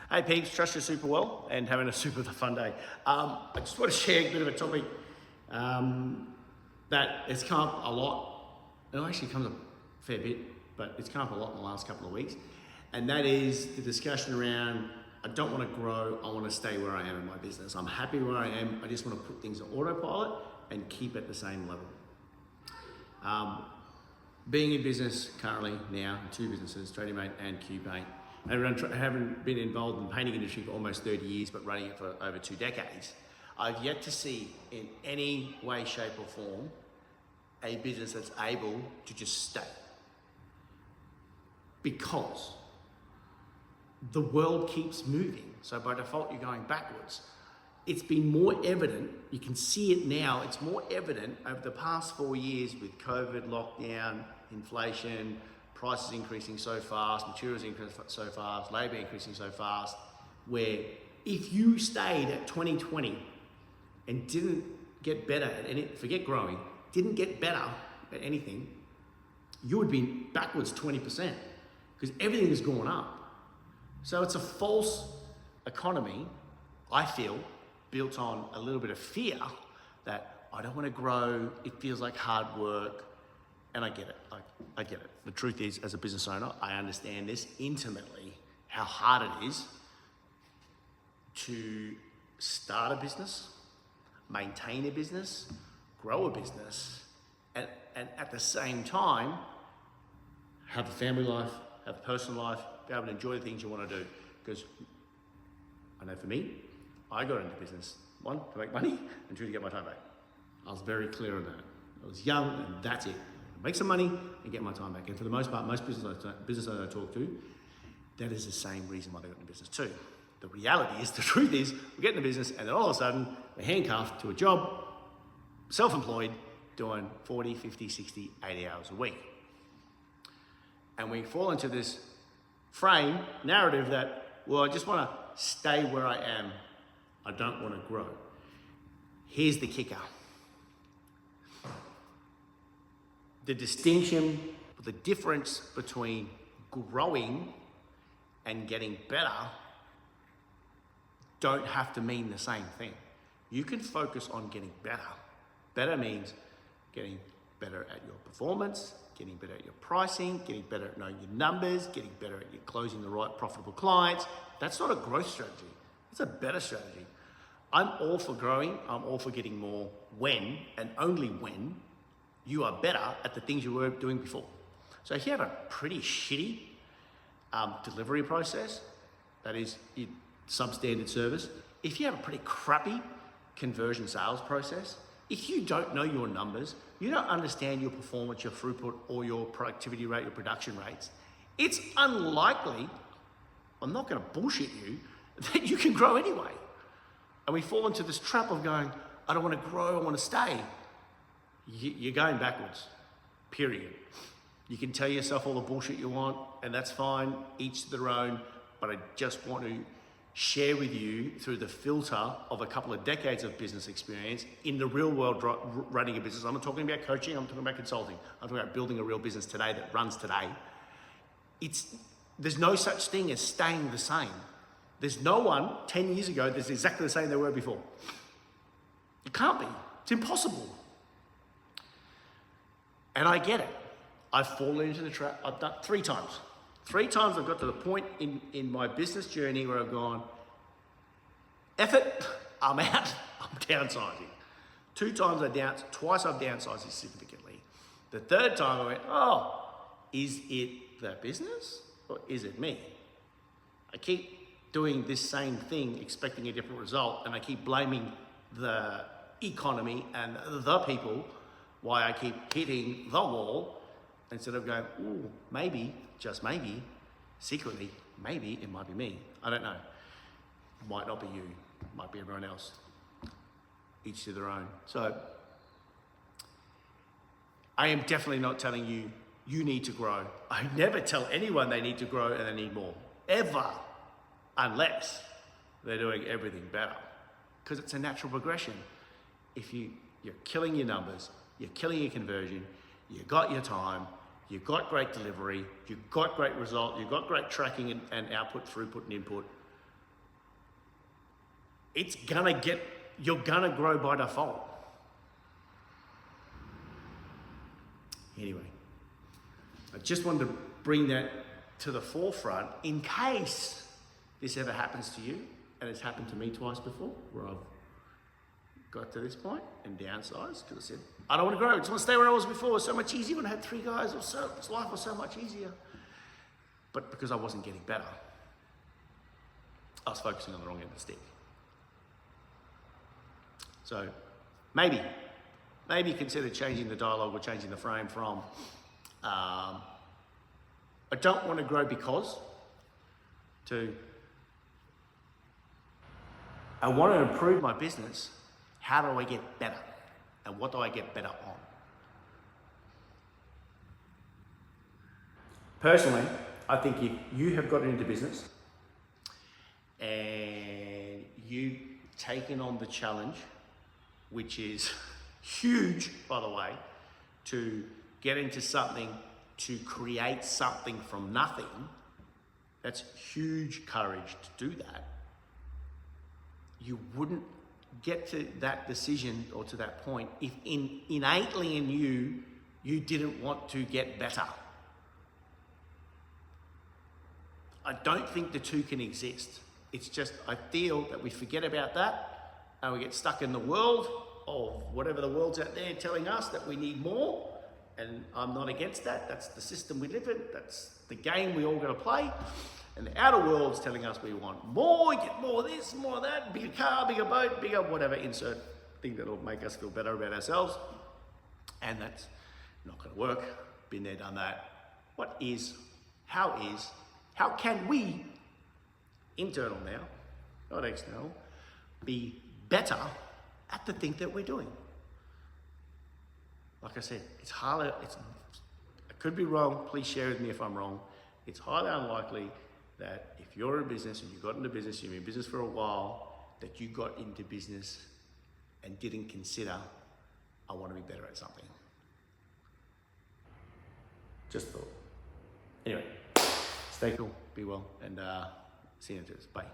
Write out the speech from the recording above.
Hey peeps, trust you super well and having a super fun day. I just want to share a bit of a topic that has come up a lot. It actually comes up a fair bit, but it's come up a lot in the last couple of weeks. And that is the discussion around, I don't want to grow, I want to stay where I am in my business. I'm happy where I am, I just want to put things on autopilot and keep at the same level. Being in business currently now, two businesses, Trading Mate and QPaint, and having been involved in the painting industry for almost 30 years, but running it for over 2 decades, I've yet to see in any way, shape or form, a business that's able to just stay. Because the world keeps moving, so by default you're going backwards. It's been more evident, you can see it now, it's more evident over the past 4 years with COVID, lockdown, inflation, prices increasing so fast, materials increasing so fast, labor increasing so fast, where if you stayed at 2020 and didn't get better at any, forget growing, didn't get better at anything, you would be backwards 20% because everything has gone up. So it's a false economy, I feel, built on a little bit of fear that I don't want to grow, it feels like hard work, and I get it, I get it. The truth is, as a business owner, I understand this intimately, how hard it is to start a business, maintain a business, grow a business, and at the same time, have a family life, have a personal life, be able to enjoy the things you want to do. Because I know for me, I got into business, one, to make money, and two, to get my time back. I was very clear on that. I was young, and that's it. Make some money and get my time back. And for the most part, most business owners I talk to, that is the same reason why they got into business too. The reality is, the truth is, we get into business and then all of a sudden, we're handcuffed to a job, self-employed, doing 40, 50, 60, 80 hours a week. And we fall into this frame, narrative that, well, I just want to stay where I am. I don't want to grow. Here's the kicker. The distinction, the difference between growing and getting better don't have to mean the same thing. You can focus on getting better. Better means getting better at your performance, getting better at your pricing, getting better at knowing your numbers, getting better at closing the right profitable clients. That's not a growth strategy. It's a better strategy. I'm all for growing. I'm all for getting more when, and only when, you are better at the things you were doing before. So if you have a pretty shitty delivery process, that is substandard service, if you have a pretty crappy conversion sales process, if you don't know your numbers, you don't understand your performance, your throughput, or your productivity rate, your production rates, it's unlikely, I'm not gonna bullshit you, that you can grow anyway. And we fall into this trap of going, I don't wanna grow, I wanna stay. You're going backwards, period. You can tell yourself all the bullshit you want, and that's fine, each to their own, but I just want to share with you through the filter of a couple of decades of business experience in the real world running a business. I'm not talking about coaching, I'm talking about consulting. I'm talking about building a real business today that runs today. There's no such thing as staying the same. There's no one 10 years ago that's exactly the same they were before. It can't be, it's impossible. And I get it. I've fallen into the trap. I've done 3 times. 3 times I've got to the point in my business journey where I've gone, F it, I'm out, I'm downsizing. 2 times twice I've downsized significantly. The 3rd time I went, oh, is it the business or is it me? I keep doing this same thing, expecting a different result, and I keep blaming the economy and the people why I keep hitting the wall instead of going, ooh, maybe, just maybe, secretly, maybe it might be me. I don't know. Might not be you, might be everyone else. Each to their own. So I am definitely not telling you, you need to grow. I never tell anyone they need to grow and they need more, ever, unless they're doing everything better. Because it's a natural progression. If you're killing your numbers, you're killing your conversion, you got your time, you got great delivery, you got great result, you got great tracking and output, throughput and input, you're gonna grow by default. Anyway, I just wanted to bring that to the forefront in case this ever happens to you, and it's happened to me twice before, where I've got to this point and downsized because I said, I don't want to grow, I just want to stay where I was before. It's so much easier when I had 3 guys, life was so much easier. But because I wasn't getting better, I was focusing on the wrong end of the stick. So maybe consider changing the dialogue or changing the frame from, I don't want to grow because, to, I want to improve my business. How do I get better? And what do I get better on? Personally, I think if you have gotten into business and you've taken on the challenge, which is huge, by the way, to get into something, to create something from nothing, that's huge courage to do that. You wouldn't get to that decision or to that point if innately in you didn't want to get better. I don't think the two can exist. It's just, I feel that we forget about that and we get stuck in the world of whatever the world's out there telling us that we need more. And I'm not against that. That's the system we live in. That's the game we all got to play. And the outer world's telling us we want more, get more of this, more of that, bigger car, bigger boat, bigger whatever, insert thing that'll make us feel better about ourselves. And that's not going to work. Been there, done that. How can we, internal now, not external, be better at the thing that we're doing? Like I said, it's highly, I could be wrong, please share with me if I'm wrong. It's highly unlikely that if you're in business and you got into business, you've been in business for a while, that you got into business and didn't consider, I want to be better at something. Just thought. Anyway, stay cool, be well, and see you in 2 days. Bye.